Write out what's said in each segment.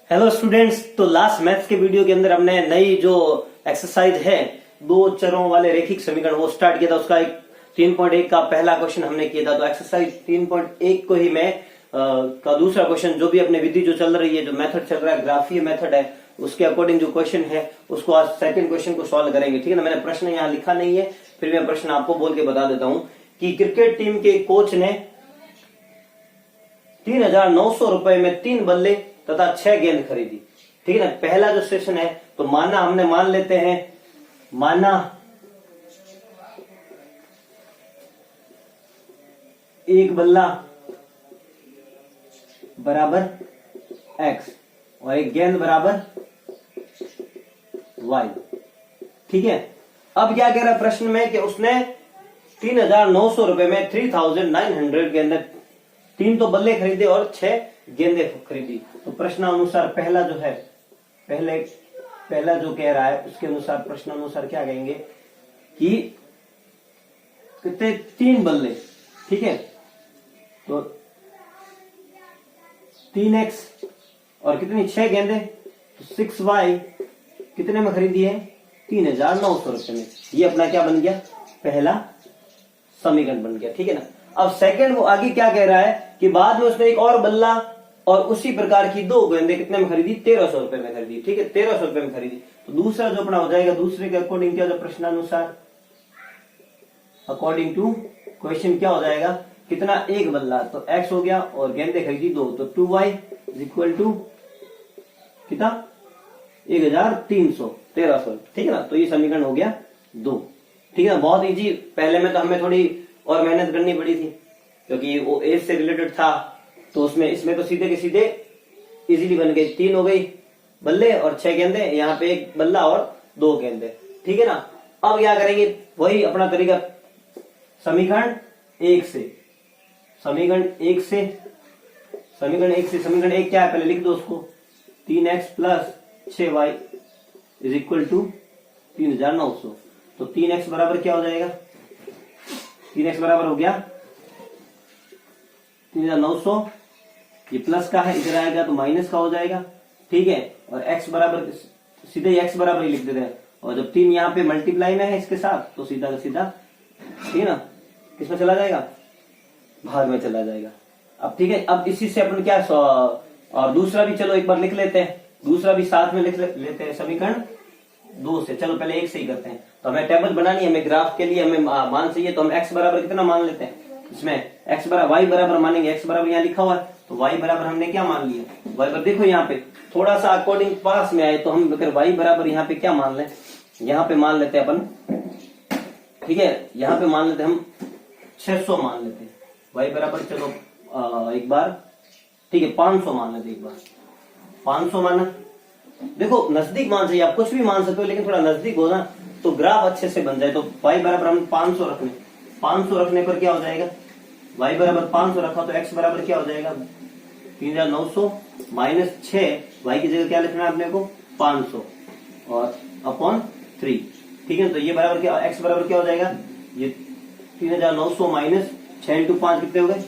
Hello students, तो last maths के video के अंदर हमने नई जो एक्सरसाइज है दो चरों वाले रैखिक समीकरण वो स्टार्ट किया था। उसका एक 3.1 का पहला क्वेश्चन हमने किया था। तो एक्सरसाइज 3.1 को ही मैं का दूसरा क्वेश्चन, जो भी अपने विधि जो चल रही है, जो मेथड चल रहा है, ग्राफीय मेथड है, उसके अकॉर्डिंग जो क्वेश्चन है उसको आज सेकंड क्वेश्चन को सॉल्व करेंगे। ठीक है ना। मैंने प्रश्न यहाँ लिखा नहीं है, फिर मैं प्रश्न आपको बोल के बता देता हूँ कि क्रिकेट टीम के कोच ने 3,900 रुपए में 3 बल्ले तथा 6 गेंद खरीदी। ठीक है ना। पहला जो सेशन है, तो माना हमने मान लेते हैं, माना एक बल्ला बराबर x और एक गेंद बराबर y। ठीक है। अब क्या कह रहा है प्रश्न में कि उसने 3,900 रुपए में 3,900 गेंदे, 3 तो बल्ले खरीदे और 6 गेंदे खरीदी। तो प्रश्नानुसार पहला जो है, पहला जो कह रहा है उसके अनुसार, प्रश्नानुसार क्या कहेंगे कि कितने 3 बल्ले। ठीक है। तो 3x और कितनी 6 गेंदे, तो 6y कितने में खरीदी है 3,900 रुपए में। ये अपना क्या बन गया, पहला समीकरण बन गया। ठीक है ना। अब सेकंड वो आगे क्या कह रहा है कि बाद में उसने एक और बल्ला और उसी प्रकार की 2 गेंदे कितने में खरीदी, 1,300 रुपए में खरीदी। ठीक है, 1,300 रुपए में खरीदी। तो दूसरा जो अपना हो जाएगा, दूसरे के अकॉर्डिंग क्या, जो प्रश्नानुसार अकॉर्डिंग टू क्वेश्चन क्या हो जाएगा, कितना एक बल्ला, तो x हो गया और गेंदे खरीदी 2, तो 2y इज इक्वल टू कितना 1,300, 1,300। ठीक है ना। तो ये समीकरण हो गया 2। ठीक है ना। बहुत इजी। पहले में तो हमें थोड़ी और मेहनत करनी पड़ी थी क्योंकि वो एज से रिलेटेड था, तो उसमें इसमें तो सीधे के सीधे इजीली बन गए। 3 हो गई बल्ले और 6 गेंदे, यहाँ पे एक बल्ला और 2 गेंदे। ठीक है ना। अब क्या करेंगे, वही अपना तरीका, समीकरण 1 से, समीकरण 1 से, समीकरण 1 से, समीकरण 1 क्या है पहले लिख दो उसको, 3x plus 6y is equal to 3,900। तो 3x बराबर क्या हो जाएगा, 3x बराबर हो गया 3,900, ये प्लस का है, इधर आएगा तो माइनस का हो जाएगा। ठीक है। और x बराबर, सीधे x बराबर ही लिख देते हैं, और जब 3 यहाँ पे मल्टीप्लाई में है इसके साथ, तो सीधा का सीधा, ठीक है ना, किसमें चला जाएगा, भाग में चला जाएगा। अब ठीक है, अब इसी से अपन क्या, और दूसरा भी चलो एक बार लिख लेते हैं, दूसरा भी साथ में लिख लेते हैं, समीकरण 2 से। चलो पहले 1 से ही करते हैं। तो हमें टेबल बनानी है, हमें ग्राफ के लिए हमें मान चाहिए, तो हम x बराबर कितना मान लेते हैं, इसमें x बराबर y बराबर मानेंगे, x बराबर यहाँ लिखा हुआ है, तो y बराबर हमने क्या मान लिया, y बराबर देखो यहाँ पे थोड़ा सा अकॉर्डिंग पास में आए, तो हम अगर y बराबर यहाँ पे क्या मान लें, यहाँ पे मान लेते हैं अपन, ठीक है, यहाँ पे मान लेते हैं हम 600 मान लेते हैं, y बराबर चलो एक बार, ठीक है 500 मान लेते एक बार, 500 माना। देखो नजदीक मान चाहिए, आप कुछ भी मान सकते हो, लेकिन थोड़ा नजदीक हो ना तो ग्राफ अच्छे से बन जाए। तो y बराबर हम 500 रखने, 500 रखने पर क्या हो जाएगा, y बराबर 500 रखा तो x बराबर क्या हो जाएगा 3,900 माइनस 6, y की जगह क्या लिखना है अपने को 500 और अपॉन 3। ठीक है। तो ये बराबर क्या, x बराबर क्या हो जाएगा, ये 3,900 माइनस 6 इंटू 5 कितने हो गए,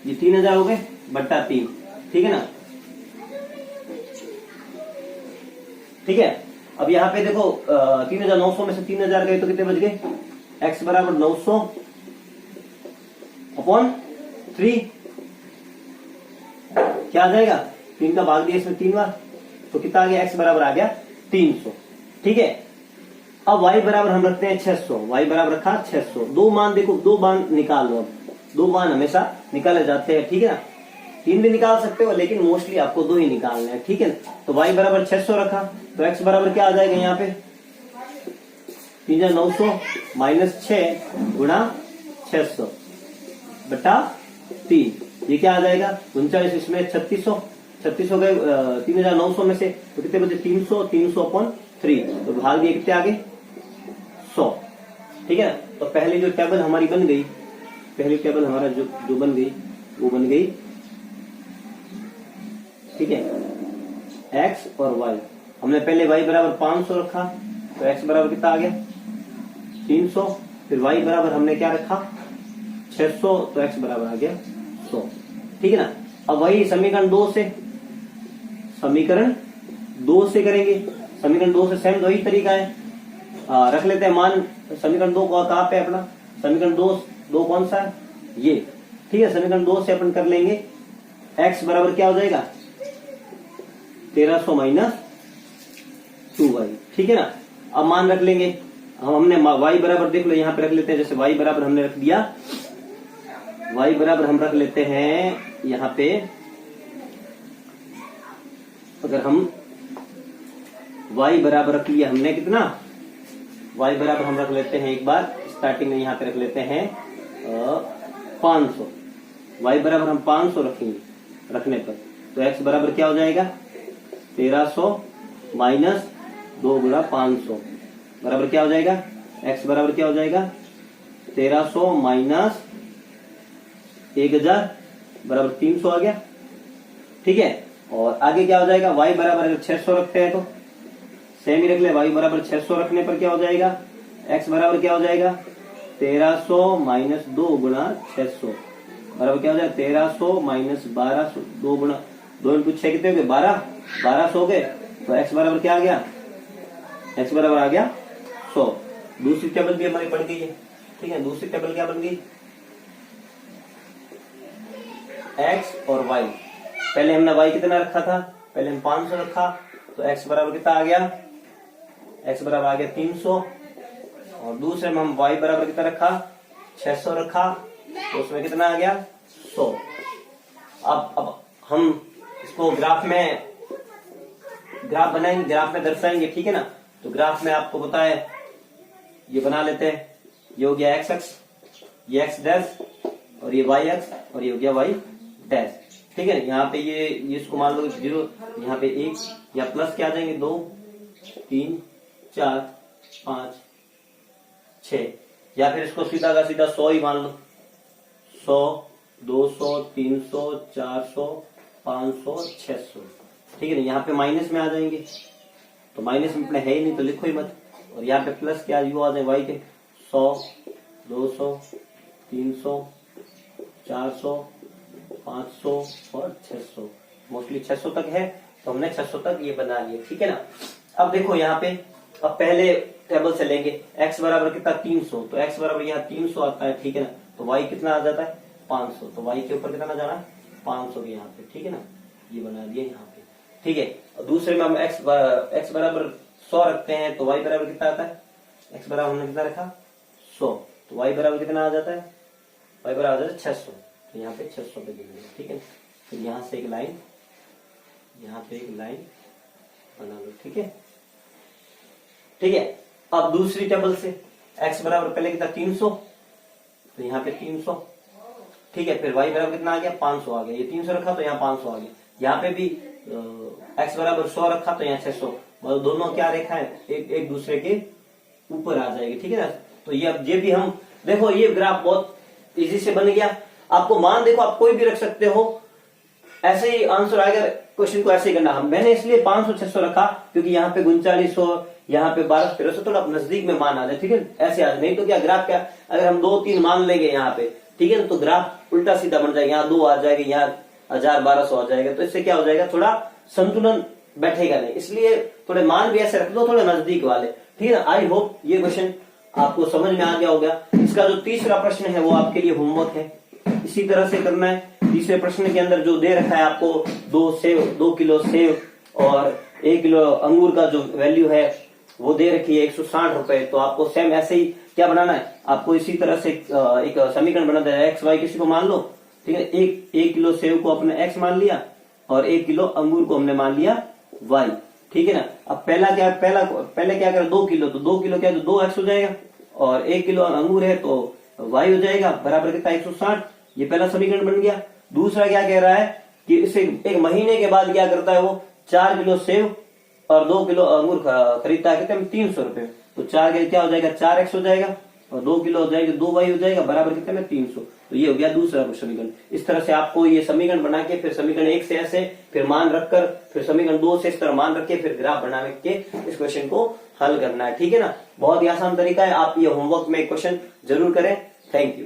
ये 3,000 हो गए बट्टा 3। ठीक है ना। ठीक है। अब यहाँ पे देखो 3,900 में से 3,000 गए तो कितने बच गए, x बराबर 900 अपॉन 3, क्या आ जाएगा, 3 का भाग दिया इसमें 3 बार, तो कितना आ गया, x बराबर आ गया 300। ठीक है। अब y बराबर हम रखते हैं 600, y बराबर रखा 600, 2 मान देखो, 2 मान निकाल लो, 2 मान हमेशा निकाले जाते हैं। ठीक है ना। 3 भी निकाल सकते हो, लेकिन मोस्टली आपको 2 ही निकालने हैं। ठीक है। तो y बराबर 600 रखा, तो x बराबर क्या आ जाएगा यहाँ पे 3,900 माइनस 6 गुणा 600 बटा 3, ये क्या आ जाएगा 39, इसमें 3600, 3600 गए 3,900 में से, तो कितने बचे 300, 300 अपॉन 3, तो भाग दिए कितने आगे 100। ठीक है। तो पहली जो टेबल हमारी बन गई, पहली टेबल हमारा जो बन गई वो बन गई, ठीक है, x और y। हमने पहले y बराबर 500 रखा, तो x बराबर कितना आ गया 300, फिर y बराबर हमने क्या रखा 600, तो x बराबर आ गया 100। ठीक है ना। अब वही समीकरण 2 से, समीकरण 2 से करेंगे। समीकरण 2 से सेम वही तरीका है। रख लेते हैं मान समीकरण 2 को कहाँ पे अपना समीकरण 2 कौन सा है ये, ठीक है। समीकरण 2 से अपन कर लेंगे x बराबर क्या हो जाएगा 1300 माइनस 2y, ठीक है ना। अब मान रख लेंगे हमने y बराबर देख लो यहाँ पे रख लेते हैं, जैसे y बराबर हमने रख दिया, y बराबर हम रख लेते हैं यहाँ पे, अगर हम y बराबर रख लिया हमने कितना, y बराबर हम रख लेते हैं एक बार स्टार्टिंग में यहाँ पे रख लेते हैं 500, y बराबर हम 500 रखेंगे रखने पर, तो x बराबर क्या हो जाएगा 1300 माइनस 2 गुणा 500 बराबर क्या हो जाएगा, x बराबर क्या हो जाएगा 1300 माइनस 1000 बराबर 300 आ गया, ठीक है। और आगे क्या हो जाएगा y बराबर अगर 600 रखते हैं तो सेम ही रख ले, y बराबर 600 रखने पर क्या हो जाएगा x बराबर क्या हो जाएगा 1300 माइनस 2 गुणा 600 बराबर क्या हो जाएगा 1300 माइनस 1200, 2 गुणा 2 इंटू 6 कितने हो गए 1200 हो गए, तो x बराबर क्या आ गया, x बराबर आ गया 100। दूसरी टेबल भी हमारी बन गई है, ठीक है। दूसरी टेबल क्या बन गई x और y, पहले हमने y कितना रखा था, पहले हम 500 रखा, तो x बराबर कितना आ गया, x बराबर आ गया 300, और दूसरे में हम y बराबर कितना रखा 600 रखा, तो उसमें कितना आ गया 100। अब हम इसको ग्राफ बनाएंगे, ग्राफ में दर्शाएंगे, ठीक है ना। तो ग्राफ में आपको पता है ये बना लेते हैं, ये हो गया x अक्ष, ये x डैश, और ये y अक्ष, और ये हो गया y डैश, ठीक है। यहाँ पे ये इसको मान लो 0, यहाँ पे 1 या प्लस क्या आ जाएंगे 2 3 4 5 6, या फिर इसको सीधा का सीधा 100 ही मान लो, 100 200 300 400 500 600, ठीक है ना। यहाँ पे माइनस में आ जाएंगे, तो माइनस में अपने है ही नहीं तो लिखो ही मत, और यहाँ पे प्लस क्या यू आ जाए वाई के 100 200 300 400 500 और 600, मोस्टली 600 तक है, तो हमने 600 तक ये बना लिया, ठीक है ना। अब देखो यहाँ पे, अब पहले टेबल से लेंगे x बराबर कितना 300, तो x बराबर यहाँ 300 आता है, ठीक है ना। तो y कितना आ जाता है 500, तो y के ऊपर कितना जाना है 500 के यहाँ पे, ठीक है ना, ये बना दिया यहाँ पे, ठीक है। और दूसरे में हम x बराबर 100 रखते हैं, तो y बराबर कितना आता है, x बराबर हमने कितना रखा 100, तो y बराबर कितना आ जाता है, y बराबर आ जाता है 600, तो यहाँ पे 600 पे देंगे, ठीक है। तो यहाँ से एक लाइन, यहाँ पे एक लाइन बना लो, ठीक है, ठीक है। अब दूसरी टेबल से x बराबर पहले कितना 300, तो यहाँ पे 300, ठीक है। फिर y बराबर कितना आ गया 500 आ गया, ये 300 रखा तो यहाँ 500 आ गया, यहाँ पे भी x बराबर 100 रखा तो यहाँ 600, मतलब दोनों क्या रेखा है एक दूसरे के ऊपर आ जाएगी, ठीक है ना। तो ये भी हम देखो, ये ग्राफ बहुत इजी से बन गया। आपको मान देखो आप कोई भी रख सकते हो, ऐसे ही आंसर आएगा, क्वेश्चन को ऐसे ही करना। हम मैंने इसलिए 500 600 रखा क्योंकि यहाँ पे 3900, यहाँ पे 1200 थोड़ा नजदीक में मान आ जाए, ठीक है, ऐसे आ जाए। नहीं तो क्या ग्राफ क्या, अगर हम 2-3 मान लेंगे यहाँ पे, ठीक है ना, तो ग्राफ उल्टा सीधा बन जाएगा, यहाँ 2 आ जाएगा, यहाँ 1000-1200 आ जाएगा, तो इससे क्या हो जाएगा थोड़ा संतुलन बैठेगा नहीं, इसलिए थोड़े मान भी ऐसे रख दो थोड़े नजदीक वाले, ठीक है ना। आई होप ये क्वेश्चन आपको समझ में आ गया होगा। इसका जो तीसरा प्रश्न है वो आपके लिए होमवर्क है, इसी तरह से करना है। तीसरे प्रश्न के अंदर जो दे रखा है आपको 2 किलो सेव और 1 किलो अंगूर का जो वैल्यू है वो दे रखी है 160 रुपए, तो आपको सेम ऐसे ही क्या बनाना है, आपको इसी तरह से एक समीकरण बनाना है। एक्स वाई किसी को मान लो, ठीक है, 1 किलो सेव को अपने एक्स मान लिया और 1 किलो अंगूर को हमने मान लिया वाई, ठीक है ना। अब पहले क्या करें 2 किलो, तो 2 किलो क्या 2x हो जाएगा, और 1 किलो अंगूर है तो y हो जाएगा, बराबर कितना 160, ये पहला समीकरण बन गया। दूसरा क्या कह रहा है कि इसे 1 महीने के बाद क्या करता है वो 4 किलो सेव और 2 किलो अंगूर खरीदता है, कहते हैं 300 रुपए, तो 4 के क्या हो जाएगा 4x हो जाएगा, और 2 किलो हो जाएगा 2y हो जाएगा, बराबर कितने में 300। तो ये हो गया दूसरा समीकरण। इस तरह से आपको ये समीकरण बना के फिर समीकरण 1 से ऐसे, फिर मान रखकर, फिर समीकरण 2 से इस तरह मान रख के फिर ग्राफ बना के इस क्वेश्चन को हल करना है, ठीक है ना। बहुत ही आसान तरीका है, आप ये होमवर्क में क्वेश्चन जरूर करें। Thank you.